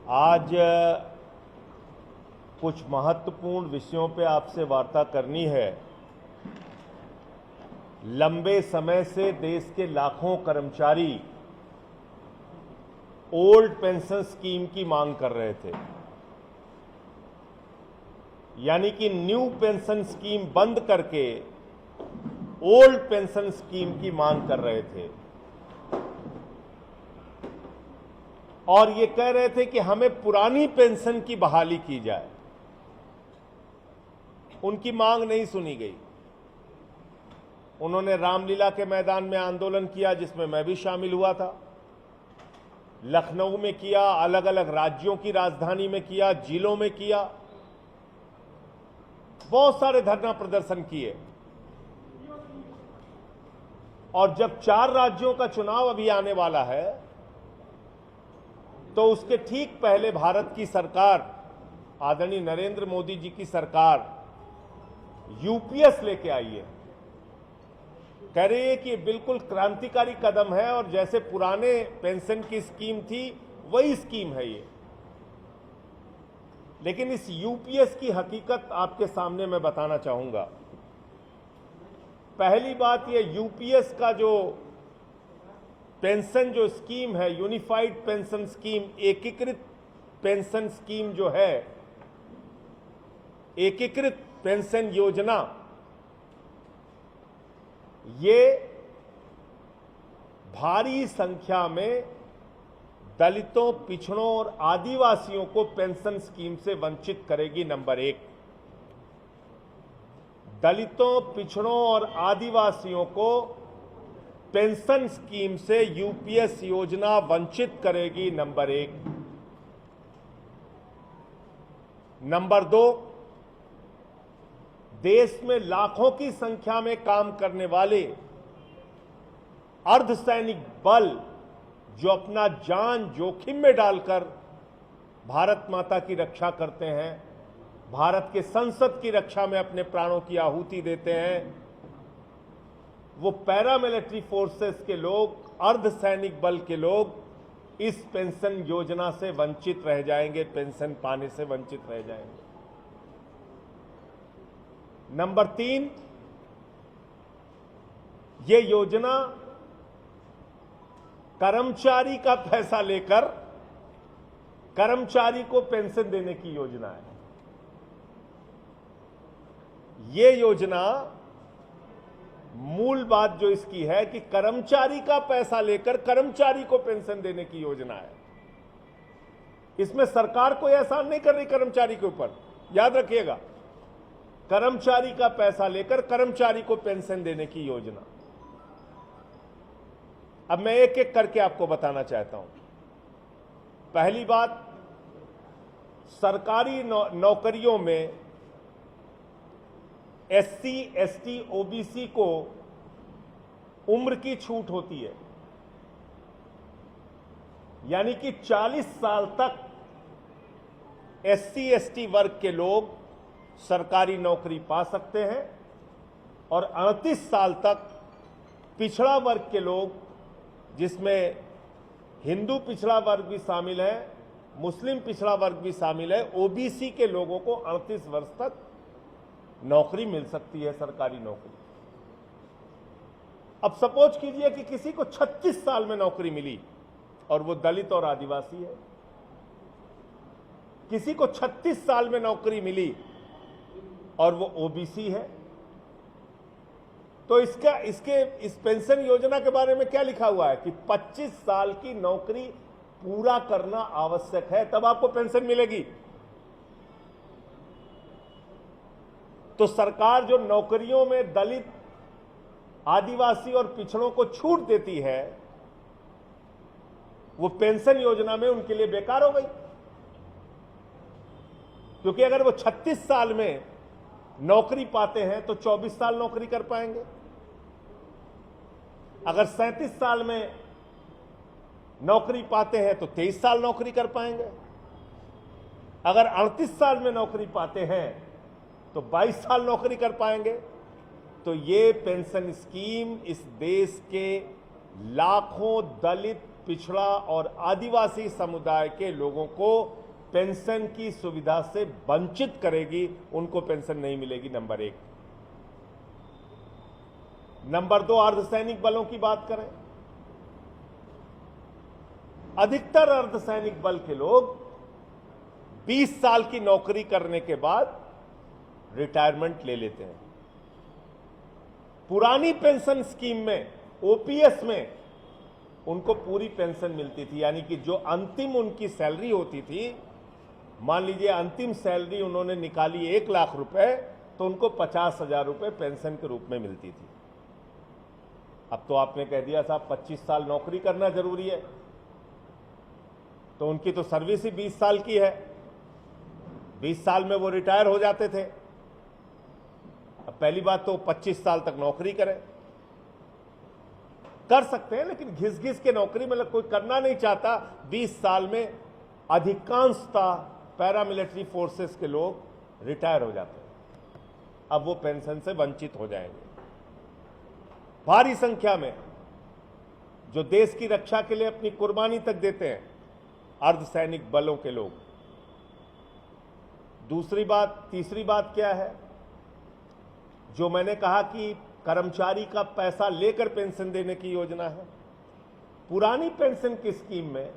आज कुछ महत्वपूर्ण विषयों पे आपसे वार्ता करनी है। लंबे समय से देश के लाखों कर्मचारी ओल्ड पेंशन स्कीम की मांग कर रहे थे, यानी कि न्यू पेंशन स्कीम बंद करके ओल्ड पेंशन स्कीम की मांग कर रहे थे और ये कह रहे थे कि हमें पुरानी पेंशन की बहाली की जाए। उनकी मांग नहीं सुनी गई। उन्होंने रामलीला के मैदान में आंदोलन किया, जिसमें मैं भी शामिल हुआ था। लखनऊ में किया, अलग अलग राज्यों की राजधानी में किया, जिलों में किया, बहुत सारे धरना प्रदर्शन किए। और जब 4 राज्यों का चुनाव अभी आने वाला है, तो उसके ठीक पहले भारत की सरकार, आदरणीय नरेंद्र मोदी जी की सरकार यूपीएस लेके आई है। कह रही है कि बिल्कुल क्रांतिकारी कदम है और जैसे पुराने पेंशन की स्कीम थी वही स्कीम है ये। लेकिन इस यूपीएस की हकीकत आपके सामने मैं बताना चाहूंगा। पहली बात, ये यूपीएस का जो पेंशन जो स्कीम है, यूनिफाइड पेंशन स्कीम, एकीकृत पेंशन स्कीम जो है, एकीकृत पेंशन योजना, ये भारी संख्या में दलितों, पिछड़ों और आदिवासियों को पेंशन स्कीम से वंचित करेगी। नंबर 1, दलितों, पिछड़ों और आदिवासियों को पेंशन स्कीम से यूपीएस योजना वंचित करेगी। नंबर 1। नंबर 2, देश में लाखों की संख्या में काम करने वाले अर्धसैनिक बल जो अपना जान जोखिम में डालकर भारत माता की रक्षा करते हैं, भारत के संसद की रक्षा में अपने प्राणों की आहुति देते हैं, वो पैरामिलिट्री फोर्सेस के लोग, अर्धसैनिक बल के लोग इस पेंशन योजना से वंचित रह जाएंगे, पेंशन पाने से वंचित रह जाएंगे। नंबर 3, ये योजना कर्मचारी का पैसा लेकर कर्मचारी को पेंशन देने की योजना है। ये योजना, मूल बात जो इसकी है कि कर्मचारी का पैसा लेकर कर्मचारी को पेंशन देने की योजना है। इसमें सरकार कोई एहसान नहीं कर रही कर्मचारी के ऊपर, याद रखिएगा। कर्मचारी का पैसा लेकर कर्मचारी को पेंशन देने की योजना। अब मैं एक एक करके आपको बताना चाहता हूं। पहली बात, सरकारी नौकरियों में एससी, एसटी, ओबीसी को उम्र की छूट होती है, यानी कि 40 साल तक एससी, एसटी वर्ग के लोग सरकारी नौकरी पा सकते हैं और 38 साल तक पिछड़ा वर्ग के लोग, जिसमें हिंदू पिछड़ा वर्ग भी शामिल है, मुस्लिम पिछड़ा वर्ग भी शामिल है, ओबीसी के लोगों को 38 वर्ष तक नौकरी मिल सकती है, सरकारी नौकरी। अब सपोज कीजिए कि किसी को 36 साल में नौकरी मिली और वो दलित और आदिवासी है। किसी को 36 साल में नौकरी मिली और वो ओबीसी है। तो इस पेंशन योजना के बारे में क्या लिखा हुआ है कि 25 साल की नौकरी पूरा करना आवश्यक है, तब आपको पेंशन मिलेगी। तो सरकार जो नौकरियों में दलित, आदिवासी और पिछड़ों को छूट देती है, वो पेंशन योजना में उनके लिए बेकार हो गई। क्योंकि अगर वो 36 साल में नौकरी पाते हैं तो 24 साल नौकरी कर पाएंगे। अगर 37 साल में नौकरी पाते हैं तो 23 साल नौकरी कर पाएंगे। अगर 38 साल में नौकरी पाते हैं तो 22 साल नौकरी कर पाएंगे। तो ये पेंशन स्कीम इस देश के लाखों दलित, पिछड़ा और आदिवासी समुदाय के लोगों को पेंशन की सुविधा से वंचित करेगी, उनको पेंशन नहीं मिलेगी। नंबर एक। नंबर दो, अर्धसैनिक बलों की बात करें। अधिकतर अर्धसैनिक बल के लोग 20 साल की नौकरी करने के बाद रिटायरमेंट ले लेते हैं। पुरानी पेंशन स्कीम में, ओपीएस में, उनको पूरी पेंशन मिलती थी, यानी कि जो अंतिम उनकी सैलरी होती थी, मान लीजिए अंतिम सैलरी उन्होंने निकाली 1 लाख रुपए, तो उनको 50,000 रुपए पेंशन के रूप में मिलती थी। अब तो आपने कह दिया साहब 25 साल नौकरी करना जरूरी है, तो उनकी तो सर्विस ही 20 साल की है, 20 साल में वो रिटायर हो जाते थे। अब पहली बात तो 25 साल तक नौकरी करें, कर सकते हैं, लेकिन घिस घिस के नौकरी मतलब कोई करना नहीं चाहता। 20 साल में अधिकांशतः पैरामिलिट्री फोर्सेस के लोग रिटायर हो जाते हैं। अब वो पेंशन से वंचित हो जाएंगे। भारी संख्या में जो देश की रक्षा के लिए अपनी कुर्बानी तक देते हैं, अर्धसैनिक बलों के लोग। दूसरी बात, तीसरी बात क्या है, जो मैंने कहा कि कर्मचारी का पैसा लेकर पेंशन देने की योजना है। पुरानी पेंशन की स्कीम में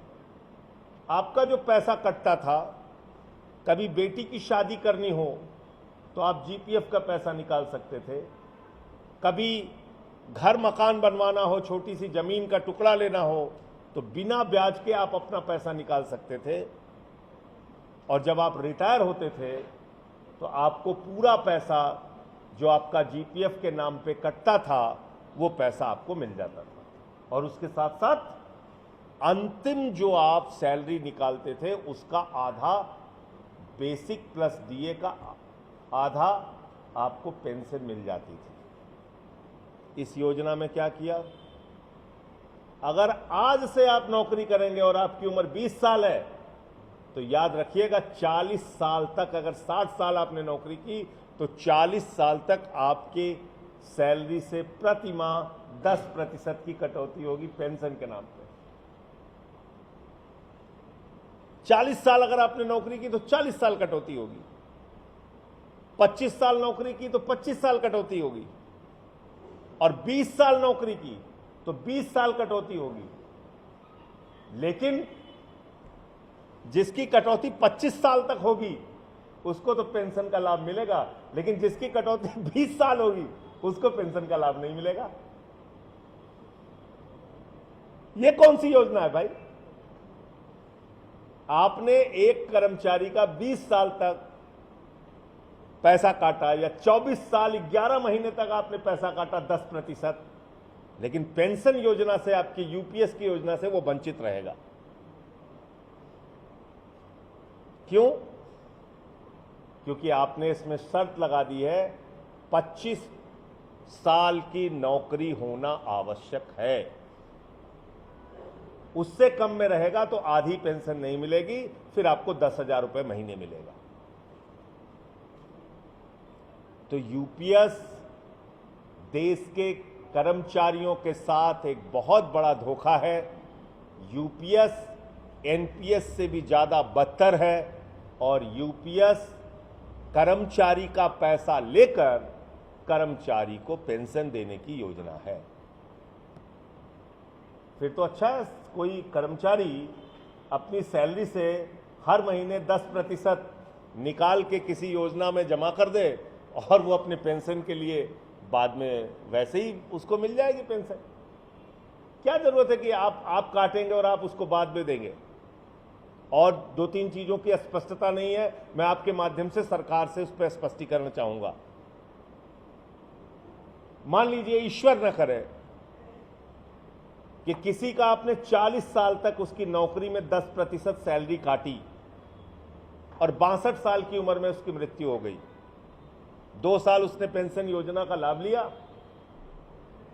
आपका जो पैसा कटता था, कभी बेटी की शादी करनी हो तो आप जीपीएफ का पैसा निकाल सकते थे, कभी घर मकान बनवाना हो, छोटी सी जमीन का टुकड़ा लेना हो, तो बिना ब्याज के आप अपना पैसा निकाल सकते थे। और जब आप रिटायर होते थे तो आपको पूरा पैसा जो आपका जीपीएफ के नाम पे कटता था, वो पैसा आपको मिल जाता था। और उसके साथ साथ अंतिम जो आप सैलरी निकालते थे, उसका आधा बेसिक प्लस डीए का आधा आपको पेंशन मिल जाती थी। इस योजना में क्या किया, अगर आज से आप नौकरी करेंगे और आपकी उम्र 20 साल है, तो याद रखिएगा 40 साल तक, अगर 60 साल आपने नौकरी की तो 40 साल तक आपके सैलरी से प्रति माह 10% की कटौती होगी पेंशन के नाम पे। 40 साल अगर आपने नौकरी की तो 40 साल कटौती होगी, 25 साल नौकरी की तो 25 साल कटौती होगी, और 20 साल नौकरी की तो 20 साल कटौती होगी। लेकिन जिसकी कटौती 25 साल तक होगी उसको तो पेंशन का लाभ मिलेगा, लेकिन जिसकी कटौती 20 साल होगी उसको पेंशन का लाभ नहीं मिलेगा। यह कौन सी योजना है भाई? आपने एक कर्मचारी का 20 साल तक पैसा काटा, या 24 साल 11 महीने तक आपने पैसा काटा 10%, लेकिन पेंशन योजना से, आपकी यूपीएस की योजना से वो वंचित रहेगा। क्यों? क्योंकि आपने इसमें शर्त लगा दी है 25 साल की नौकरी होना आवश्यक है। उससे कम में रहेगा तो आधी पेंशन नहीं मिलेगी, फिर आपको 10,000 रुपए महीने मिलेगा। तो यूपीएस देश के कर्मचारियों के साथ एक बहुत बड़ा धोखा है। यूपीएस एनपीएस से भी ज्यादा बदतर है, और यूपीएस कर्मचारी का पैसा लेकर कर्मचारी को पेंशन देने की योजना है। फिर तो अच्छा है, कोई कर्मचारी अपनी सैलरी से हर महीने 10% निकाल के किसी योजना में जमा कर दे, और वो अपने पेंशन के लिए बाद में वैसे ही उसको मिल जाएगी पेंशन। क्या जरूरत है कि आप काटेंगे और आप उसको बाद में देंगे? और 2-3 चीजों की स्पष्टता नहीं है, मैं आपके माध्यम से सरकार से उस पर स्पष्टीकरण चाहूंगा। मान लीजिए ईश्वर न करे कि किसी का आपने 40 साल तक उसकी नौकरी में 10% सैलरी काटी और 62 साल की उम्र में उसकी मृत्यु हो गई। 2 साल उसने पेंशन योजना का लाभ लिया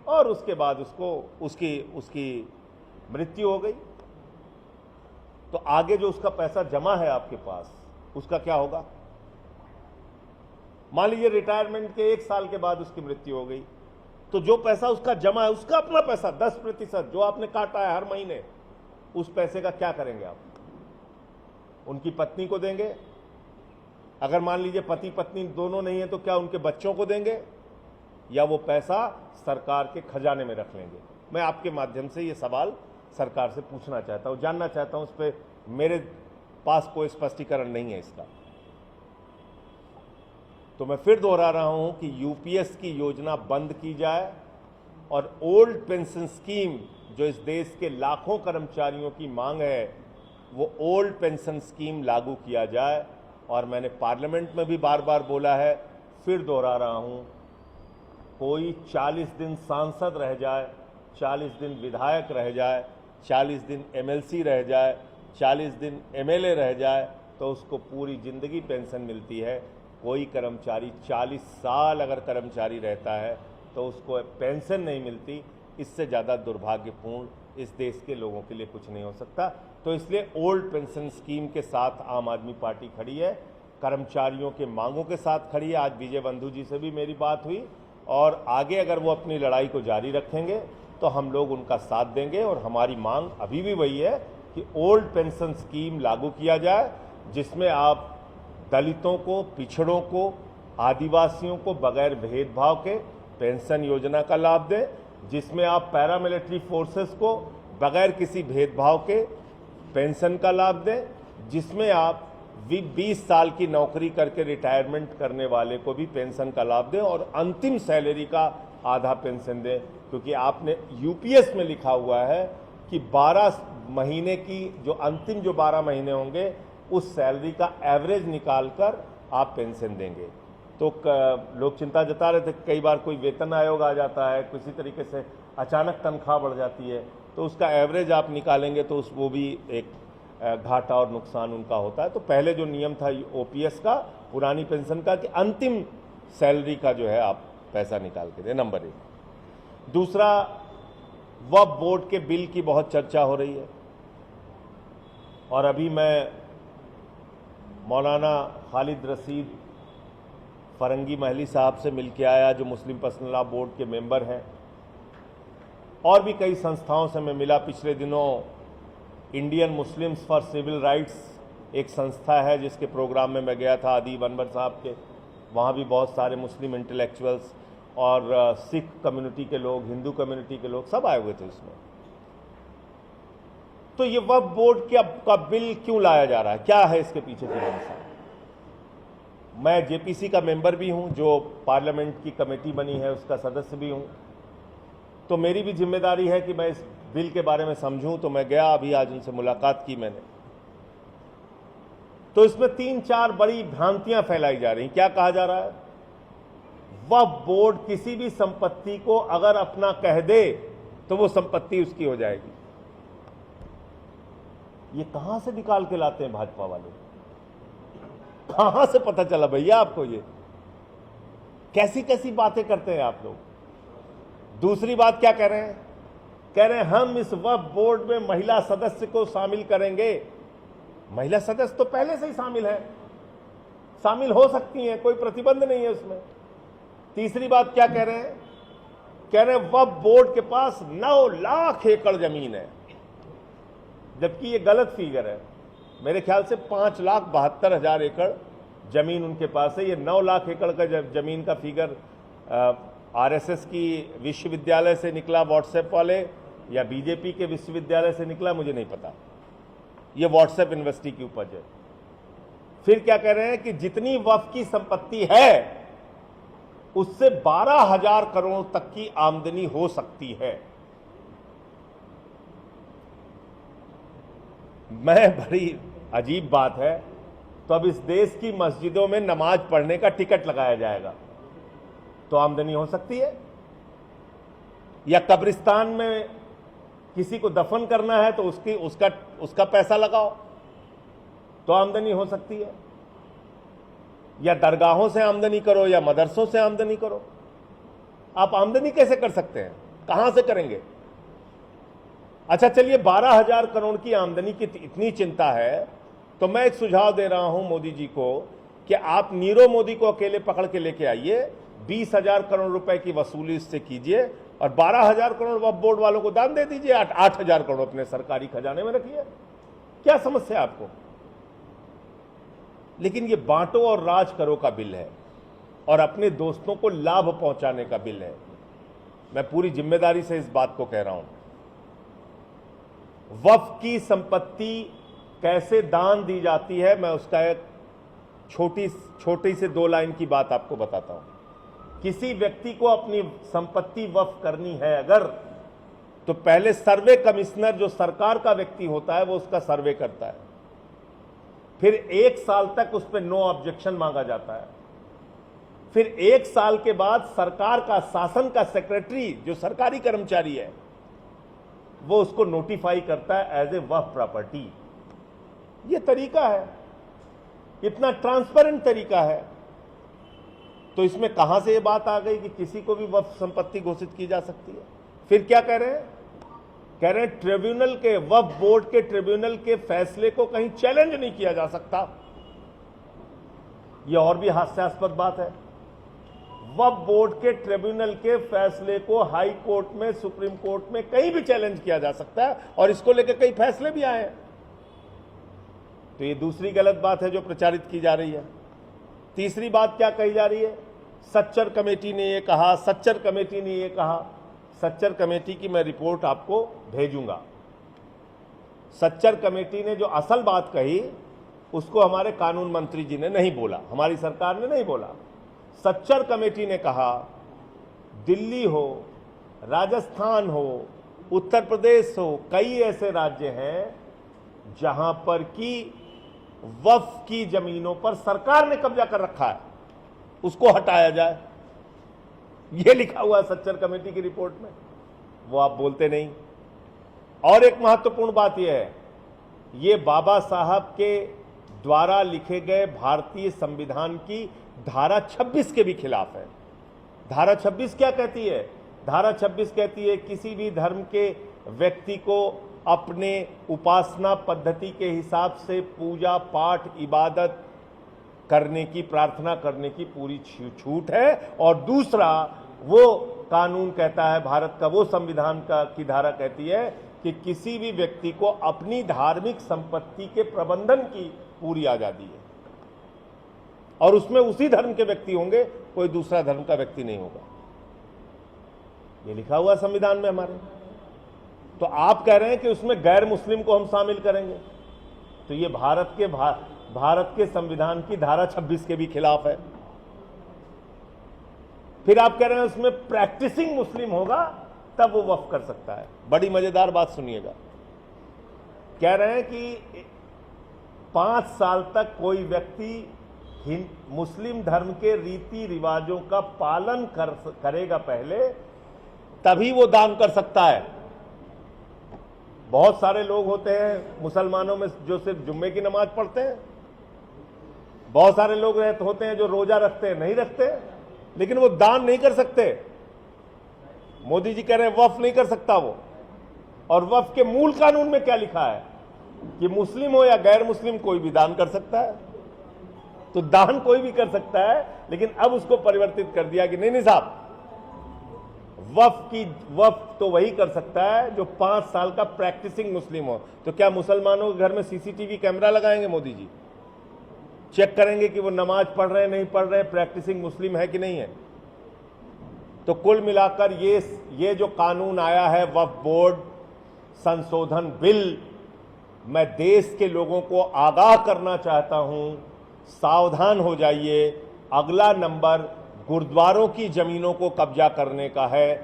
और उसके बाद उसकी मृत्यु हो गई, तो आगे जो उसका पैसा जमा है आपके पास, उसका क्या होगा? मान लीजिए रिटायरमेंट के 1 साल के बाद उसकी मृत्यु हो गई, तो जो पैसा उसका जमा है, उसका अपना पैसा 10% जो आपने काटा है हर महीने, उस पैसे का क्या करेंगे आप? उनकी पत्नी को देंगे? अगर मान लीजिए पति पत्नी दोनों नहीं है तो क्या उनके बच्चों को देंगे, या वो पैसा सरकार के खजाने में रख लेंगे? मैं आपके माध्यम से ये सवाल सरकार से पूछना चाहता हूं, जानना चाहता हूं। उस पर मेरे पास कोई स्पष्टीकरण नहीं है इसका। तो मैं फिर दोहरा रहा हूं कि यूपीएस की योजना बंद की जाए और ओल्ड पेंशन स्कीम, जो इस देश के लाखों कर्मचारियों की मांग है, वो ओल्ड पेंशन स्कीम लागू किया जाए। और मैंने पार्लियामेंट में भी बार बार बोला है, फिर दोहरा रहा हूं, कोई 40 दिन सांसद रह जाए, 40 दिन विधायक रह जाए, 40 दिन एमएलसी रह जाए, 40 दिन एमएलए रह जाए, तो उसको पूरी जिंदगी पेंशन मिलती है। कोई कर्मचारी 40 साल अगर कर्मचारी रहता है तो उसको पेंशन नहीं मिलती। इससे ज़्यादा दुर्भाग्यपूर्ण इस देश के लोगों के लिए कुछ नहीं हो सकता। तो इसलिए ओल्ड पेंशन स्कीम के साथ आम आदमी पार्टी खड़ी है, कर्मचारियों के मांगों के साथ खड़ी है। आज विजय बंधु जी से भी मेरी बात हुई, और आगे अगर वो अपनी लड़ाई को जारी रखेंगे तो हम लोग उनका साथ देंगे। और हमारी मांग अभी भी वही है कि ओल्ड पेंशन स्कीम लागू किया जाए, जिसमें आप दलितों को, पिछड़ों को, आदिवासियों को बगैर भेदभाव के पेंशन योजना का लाभ दें, जिसमें आप पैरामिलिट्री फोर्सेस को बगैर किसी भेदभाव के पेंशन का लाभ दें, जिसमें आप 20 साल की नौकरी करके रिटायरमेंट करने वाले को भी पेंशन का लाभ दें और अंतिम सैलरी का आधा पेंशन दें। क्योंकि आपने यूपीएस में लिखा हुआ है कि 12 महीने की जो अंतिम 12 महीने होंगे उस सैलरी का एवरेज निकालकर आप पेंशन देंगे। तो लोग चिंता जता रहे थे, कई बार कोई वेतन आयोग आ जाता है, किसी तरीके से अचानक तनख्वाह बढ़ जाती है, तो उसका एवरेज आप निकालेंगे तो वो भी एक घाटा और नुकसान उनका होता है। तो पहले जो नियम था ओपीएस का, पुरानी पेंशन का, कि अंतिम सैलरी का जो है आप पैसा निकाल के दें, नंबर 1। दूसरा, वक्फ बोर्ड के बिल की बहुत चर्चा हो रही है, और अभी मैं मौलाना खालिद रशीद फरंगी महली साहब से मिल के आया, जो मुस्लिम पर्सनल लॉ बोर्ड के मेंबर हैं, और भी कई संस्थाओं से मैं मिला। पिछले दिनों Indian Muslims for civil rights एक संस्था है जिसके प्रोग्राम में मैं गया था, अदीब अनवर साहब के। वहाँ भी बहुत सारे मुस्लिम इंटेलेक्चुअल्स और सिख कम्युनिटी के लोग, हिंदू कम्युनिटी के लोग, सब आए हुए थे उसमें। तो ये वक्फ बोर्ड का बिल क्यों लाया जा रहा है, क्या है इसके पीछे की मंशा? मैं जेपीसी का मेंबर भी हूं, जो पार्लियामेंट की कमेटी बनी है उसका सदस्य भी हूं, तो मेरी भी जिम्मेदारी है कि मैं इस बिल के बारे में समझूं। तो मैं गया, अभी आज उनसे मुलाकात की मैंने। तो इसमें 3-4 बड़ी भ्रांतियां फैलाई जा रही। क्या कहा जा रहा है? वक्फ बोर्ड किसी भी संपत्ति को अगर अपना कह दे तो वो संपत्ति उसकी हो जाएगी। ये कहां से निकाल के लाते हैं भाजपा वाले? कहां से पता चला भैया आपको? ये कैसी कैसी बातें करते हैं आप लोग। दूसरी बात क्या कह रहे हैं? कह रहे हैं हम इस वक्फ बोर्ड में महिला सदस्य को शामिल करेंगे। महिला सदस्य तो पहले से ही शामिल है, शामिल हो सकती हैं, कोई प्रतिबंध नहीं है उसमें। तीसरी बात क्या कह रहे हैं? कह रहे हैं वक्फ बोर्ड के पास 9 लाख एकड़ जमीन है, जबकि ये गलत फिगर है। मेरे ख्याल से 5,72,000 एकड़ जमीन उनके पास है। ये 9 लाख एकड़ का जमीन का फिगर आरएसएस की विश्वविद्यालय से निकला व्हाट्सएप वाले, या बीजेपी के विश्वविद्यालय से निकला, मुझे नहीं पता। ये व्हाट्सएप यूनिवर्सिटी की उपज है। फिर क्या कह रहे हैं कि जितनी वक्फ की संपत्ति है उससे 12,000 करोड़ तक की आमदनी हो सकती है। मैं, बड़ी अजीब बात है। तो अब इस देश की मस्जिदों में नमाज पढ़ने का टिकट लगाया जाएगा तो आमदनी हो सकती है, या कब्रिस्तान में किसी को दफन करना है तो उसका पैसा लगाओ तो आमदनी हो सकती है, या दरगाहों से आमदनी करो या मदरसों से आमदनी करो। आप आमदनी कैसे कर सकते हैं? कहां से करेंगे? अच्छा चलिए, 12,000 करोड़ की आमदनी की इतनी चिंता है तो मैं एक सुझाव दे रहा हूं मोदी जी को कि आप नीरव मोदी को अकेले पकड़ के लेके आइए, 20,000 करोड़ रुपए की वसूली इससे कीजिए और 12,000 करोड़ वक्फ बोर्ड वालों को दान दे दीजिए, 8,000 करोड़ अपने सरकारी खजाने में रखिए। क्या समस्या है आपको? लेकिन ये बांटो और राज करो का बिल है और अपने दोस्तों को लाभ पहुंचाने का बिल है। मैं पूरी जिम्मेदारी से इस बात को कह रहा हूं। वक्फ की संपत्ति कैसे दान दी जाती है, मैं उसका एक छोटी से 2 लाइन की बात आपको बताता हूं। किसी व्यक्ति को अपनी संपत्ति वक्फ करनी है अगर, तो पहले सर्वे कमिश्नर जो सरकार का व्यक्ति होता है वो उसका सर्वे करता है, फिर 1 साल तक उस पर नो ऑब्जेक्शन मांगा जाता है, फिर 1 साल के बाद सरकार का शासन का सेक्रेटरी जो सरकारी कर्मचारी है वो उसको नोटिफाई करता है एज ए वक्फ प्रॉपर्टी। ये तरीका है, इतना ट्रांसपेरेंट तरीका है। तो इसमें कहां से ये बात आ गई कि किसी को भी वक्फ संपत्ति घोषित की जा सकती है? फिर क्या कह रहे हैं? कह रहे हैं ट्रिब्यूनल के, वक्फ बोर्ड के ट्रिब्यूनल के फैसले को कहीं चैलेंज नहीं किया जा सकता। यह और भी हास्यास्पद बात है। वक्फ बोर्ड के ट्रिब्यूनल के फैसले को हाई कोर्ट में, सुप्रीम कोर्ट में कहीं भी चैलेंज किया जा सकता है और इसको लेकर कई फैसले भी आए हैं। तो ये दूसरी गलत बात है जो प्रचारित की जा रही है। तीसरी बात क्या कही जा रही है? सच्चर कमेटी ने ये कहा, सच्चर कमेटी ने ये कहा। सच्चर कमेटी की मैं रिपोर्ट आपको भेजूंगा। सच्चर कमेटी ने जो असल बात कही उसको हमारे कानून मंत्री जी ने नहीं बोला, हमारी सरकार ने नहीं बोला। सच्चर कमेटी ने कहा दिल्ली हो, राजस्थान हो, उत्तर प्रदेश हो, कई ऐसे राज्य हैं जहां पर कि वक्फ की जमीनों पर सरकार ने कब्जा कर रखा है, उसको हटाया जाए। यह लिखा हुआ है सच्चर कमेटी की रिपोर्ट में, वो आप बोलते नहीं। और एक महत्वपूर्ण बात यह है, ये बाबा साहब के द्वारा लिखे गए भारतीय संविधान की धारा 26 के भी खिलाफ है। धारा 26 क्या कहती है? धारा 26 कहती है किसी भी धर्म के व्यक्ति को अपने उपासना पद्धति के हिसाब से पूजा पाठ इबादत करने की, प्रार्थना करने की पूरी छूट है। और दूसरा, वो कानून कहता है, भारत का वो संविधान की धारा कहती है कि किसी भी व्यक्ति को अपनी धार्मिक संपत्ति के प्रबंधन की पूरी आजादी है और उसमें उसी धर्म के व्यक्ति होंगे, कोई दूसरा धर्म का व्यक्ति नहीं होगा। ये लिखा हुआ संविधान में हमारे। तो आप कह रहे हैं कि उसमें गैर मुस्लिम को हम शामिल करेंगे, तो ये भारत के संविधान की धारा 26 के भी खिलाफ है। फिर आप कह रहे हैं उसमें प्रैक्टिसिंग मुस्लिम होगा तब वो वक्फ कर सकता है। बड़ी मजेदार बात सुनिएगा। कह रहे हैं कि 5 साल तक कोई व्यक्ति मुस्लिम धर्म के रीति रिवाजों का पालन करेगा पहले, तभी वो दान कर सकता है। बहुत सारे लोग होते हैं मुसलमानों में जो सिर्फ जुम्मे की नमाज पढ़ते हैं, बहुत सारे लोग होते हैं जो रोजा रखते हैं, नहीं रखते, लेकिन वो दान नहीं कर सकते। मोदी जी कह रहे हैं वक्फ नहीं कर सकता वो। और वक्फ के मूल कानून में क्या लिखा है कि मुस्लिम हो या गैर मुस्लिम कोई भी दान कर सकता है। तो दान कोई भी कर सकता है, लेकिन अब उसको परिवर्तित कर दिया कि नहीं साहब, वक्फ तो वही कर सकता है जो 5 साल का प्रैक्टिसिंग मुस्लिम हो। तो क्या मुसलमानों के घर में सीसीटीवी कैमरा लगाएंगे मोदी जी? चेक करेंगे कि वो नमाज पढ़ रहे हैं, नहीं पढ़ रहे हैं, प्रैक्टिसिंग मुस्लिम है कि नहीं है? तो कुल मिलाकर ये जो कानून आया है वक्फ बोर्ड संशोधन बिल, मैं देश के लोगों को आगाह करना चाहता हूं, सावधान हो जाइए। अगला नंबर गुरुद्वारों की जमीनों को कब्जा करने का है,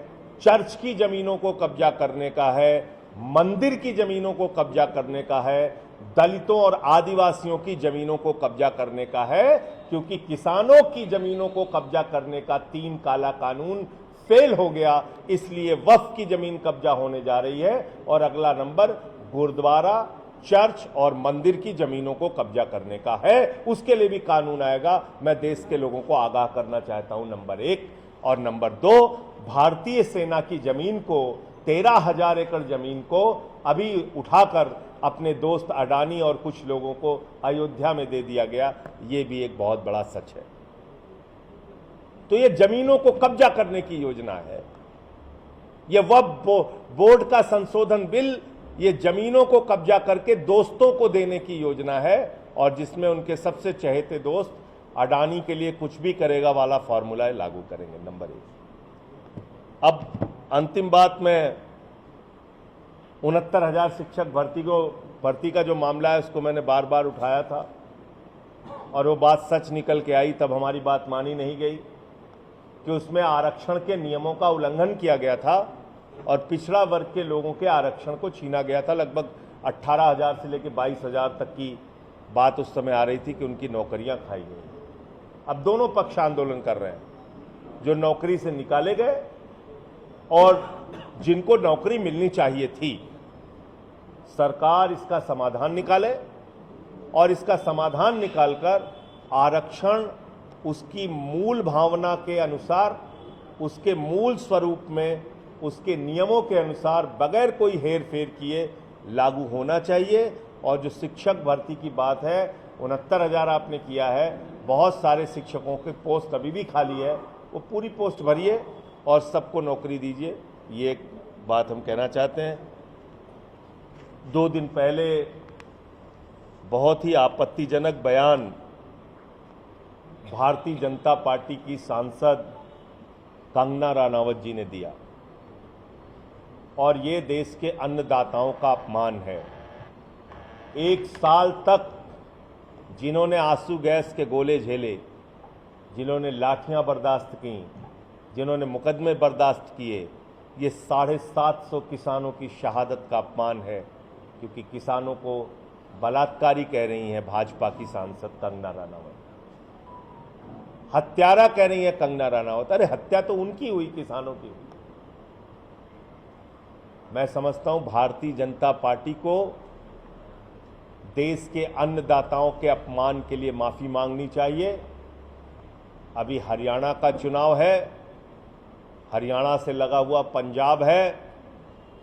चर्च की जमीनों को कब्जा करने का है, मंदिर की जमीनों को कब्जा करने का है, दलितों और आदिवासियों की जमीनों को कब्जा करने का है। क्योंकि किसानों की जमीनों को कब्जा करने का 3 काला कानून फेल हो गया, इसलिए वक्फ की जमीन कब्जा होने जा रही है। और अगला नंबर गुरुद्वारा, चर्च और मंदिर की जमीनों को कब्जा करने का है, उसके लिए भी कानून आएगा। मैं देश के लोगों को आगाह करना चाहता हूं, नंबर 1। और नंबर 2, भारतीय सेना की जमीन को, 13,000 एकड़ जमीन को अभी उठाकर अपने दोस्त अडानी और कुछ लोगों को अयोध्या में दे दिया गया, ये भी एक बहुत बड़ा सच है। तो ये जमीनों को कब्जा करने की योजना है। ये वक्फ बोर्ड का संशोधन बिल ये जमीनों को कब्जा करके दोस्तों को देने की योजना है, और जिसमें उनके सबसे चहेते दोस्त अडानी के लिए कुछ भी करेगा वाला फॉर्मूला लागू करेंगे। नंबर 1। अब अंतिम बात, मैं 69,000 शिक्षक भर्ती का जो मामला है उसको मैंने बार बार उठाया था, और वो बात सच निकल के आई। तब हमारी बात मानी नहीं गई कि उसमें आरक्षण के नियमों का उल्लंघन किया गया था और पिछड़ा वर्ग के लोगों के आरक्षण को छीना गया था। लगभग 18,000 से लेकर 22,000 तक की बात उस समय आ रही थी कि उनकी नौकरियां खाई गई। अब दोनों पक्ष आंदोलन कर रहे हैं, जो नौकरी से निकाले गए और जिनको नौकरी मिलनी चाहिए थी। सरकार इसका समाधान निकाले, और इसका समाधान निकालकर आरक्षण उसकी मूल भावना के अनुसार, उसके मूल स्वरूप में, उसके नियमों के अनुसार बगैर कोई हेर फेर किए लागू होना चाहिए। और जो शिक्षक भर्ती की बात है, 69,000 आपने किया है, बहुत सारे शिक्षकों के पोस्ट अभी भी खाली है, वो पूरी पोस्ट भरिए और सबको नौकरी दीजिए। ये एक बात हम कहना चाहते हैं। 2 दिन पहले बहुत ही आपत्तिजनक बयान भारतीय जनता पार्टी की सांसद कंगना रनावत जी ने दिया, और ये देश के अन्नदाताओं का अपमान है। 1 साल तक जिन्होंने आंसू गैस के गोले झेले, जिन्होंने लाठियां बर्दाश्त की, जिन्होंने मुकदमे बर्दाश्त किए, ये 750 किसानों की शहादत का अपमान है, क्योंकि किसानों को बलात्कारी कह रही हैं भाजपा की सांसद कंगना रनावत, हत्यारा कह रही है कंगना रनावत। अरे हत्या तो उनकी हुई, किसानों की हुई। मैं समझता हूं भारतीय जनता पार्टी को देश के अन्नदाताओं के अपमान के लिए माफी मांगनी चाहिए। अभी हरियाणा का चुनाव है, हरियाणा से लगा हुआ पंजाब है,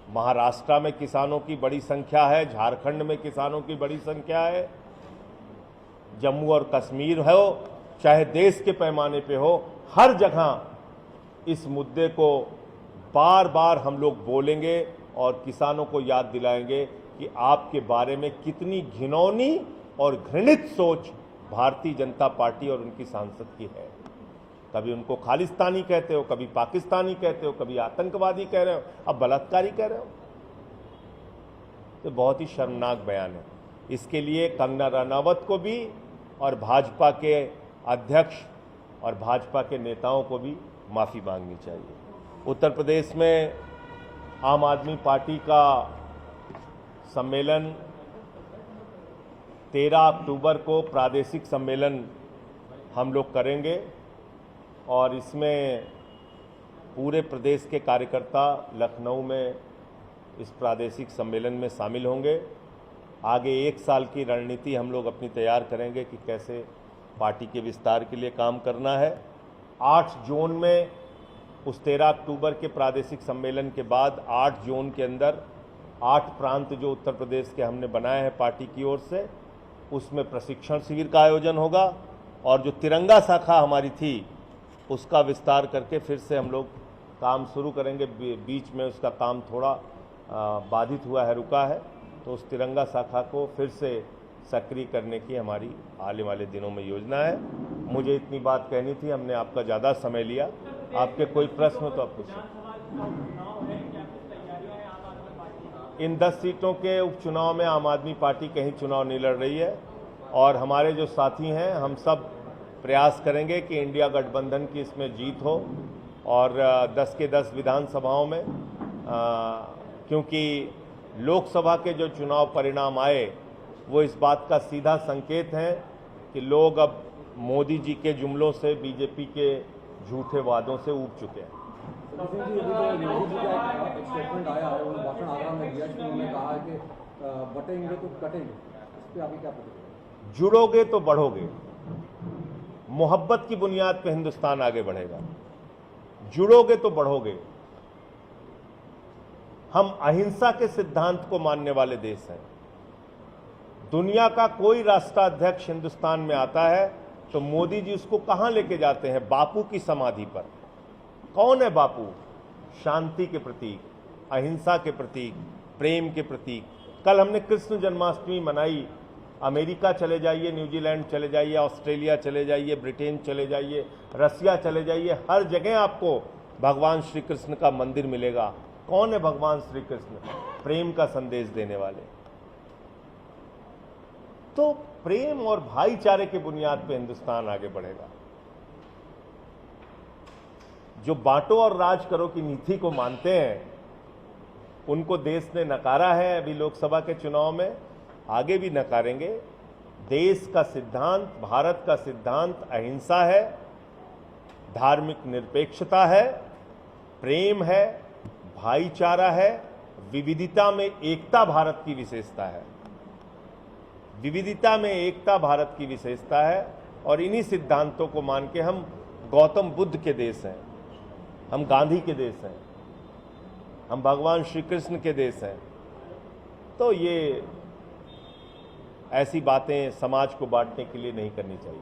महाराष्ट्र में किसानों की बड़ी संख्या है, झारखंड में किसानों की बड़ी संख्या है, जम्मू और कश्मीर हो, चाहे देश के पैमाने पे हो, हर जगह इस मुद्दे को बार बार हम लोग बोलेंगे और किसानों को याद दिलाएंगे कि आपके बारे में कितनी घिनौनी और घृणित सोच भारतीय जनता पार्टी और उनकी सांसद की है। कभी उनको खालिस्तानी कहते हो, कभी पाकिस्तानी कहते हो, कभी आतंकवादी कह रहे हो, अब बलात्कारी कह रहे हो। तो बहुत ही शर्मनाक बयान है। इसके लिए कंगना रनावत को भी और भाजपा के अध्यक्ष और भाजपा के नेताओं को भी माफी मांगनी चाहिए। उत्तर प्रदेश में आम आदमी पार्टी का सम्मेलन 13 अक्टूबर को प्रादेशिक सम्मेलन हम लोग करेंगे, और इसमें पूरे प्रदेश के कार्यकर्ता लखनऊ में इस प्रादेशिक सम्मेलन में शामिल होंगे। आगे 1 साल की रणनीति हम लोग अपनी तैयार करेंगे कि कैसे पार्टी के विस्तार के लिए काम करना है। 8 जोन में उस 13 अक्टूबर के प्रादेशिक सम्मेलन के बाद 8 जोन के अंदर 8 प्रांत जो उत्तर प्रदेश के हमने बनाए हैं पार्टी की ओर से, उसमें प्रशिक्षण शिविर का आयोजन होगा, और जो तिरंगा शाखा हमारी थी उसका विस्तार करके फिर से हम लोग काम शुरू करेंगे। बीच में उसका काम थोड़ा बाधित हुआ है, रुका है, तो उस तिरंगा शाखा को फिर से सक्रिय करने की हमारी आने वाले दिनों में योजना है। मुझे इतनी बात कहनी थी, हमने आपका ज़्यादा समय लिया। आपके कोई प्रश्न हो तो आप पूछें। इन 10 सीटों के उपचुनाव में आम आदमी पार्टी कहीं चुनाव नहीं लड़ रही है, और हमारे जो साथी हैं हम सब प्रयास करेंगे कि इंडिया गठबंधन की इसमें जीत हो, और 10 के 10 विधानसभाओं में, क्योंकि लोकसभा के जो चुनाव परिणाम आए वो इस बात का सीधा संकेत है कि लोग अब मोदी जी के जुमलों से, बीजेपी के झूठे वादों से ऊब चुके हैं। मोदी जी का एक स्टेटमेंट आया है, उन्होंने भाषण आगरा में दिया, उन्होंने कहा है कि बटेंगे तो कटेंगे। इस पर आपकी क्या प्रतिक्रिया? जुड़ोगे तो बढ़ोगे। मोहब्बत की बुनियाद पे हिंदुस्तान आगे बढ़ेगा। जुड़ोगे तो बढ़ोगे। हम अहिंसा के सिद्धांत को मानने वाले देश हैं। दुनिया का कोई राष्ट्राध्यक्ष हिंदुस्तान में आता है तो मोदी जी उसको कहां लेके जाते हैं? बापू की समाधि पर। कौन है बापू? शांति के प्रतीक, अहिंसा के प्रतीक, प्रेम के प्रतीक। कल हमने कृष्ण जन्माष्टमी मनाई। अमेरिका चले जाइए, न्यूजीलैंड चले जाइए, ऑस्ट्रेलिया चले जाइए, ब्रिटेन चले जाइए, रसिया चले जाइए, हर जगह आपको भगवान श्री कृष्ण का मंदिर मिलेगा। कौन है भगवान श्री कृष्ण? प्रेम का संदेश देने वाले। तो प्रेम और भाईचारे के बुनियाद पे हिंदुस्तान आगे बढ़ेगा। जो बांटो और राज करो की नीति को मानते हैं, उनको देश ने नकारा है अभी लोकसभा के चुनाव में, आगे भी नकारेंगे। देश का सिद्धांत, भारत का सिद्धांत अहिंसा है, धार्मिक निरपेक्षता है, प्रेम है, भाईचारा है, विविधता में एकता भारत की विशेषता है। विविधता में एकता भारत की विशेषता है और इन्हीं सिद्धांतों को मान के हम गौतम बुद्ध के देश हैं, हम गांधी के देश हैं, हम भगवान श्री कृष्ण के देश हैं। तो ये ऐसी बातें समाज को बांटने के लिए नहीं करनी चाहिए।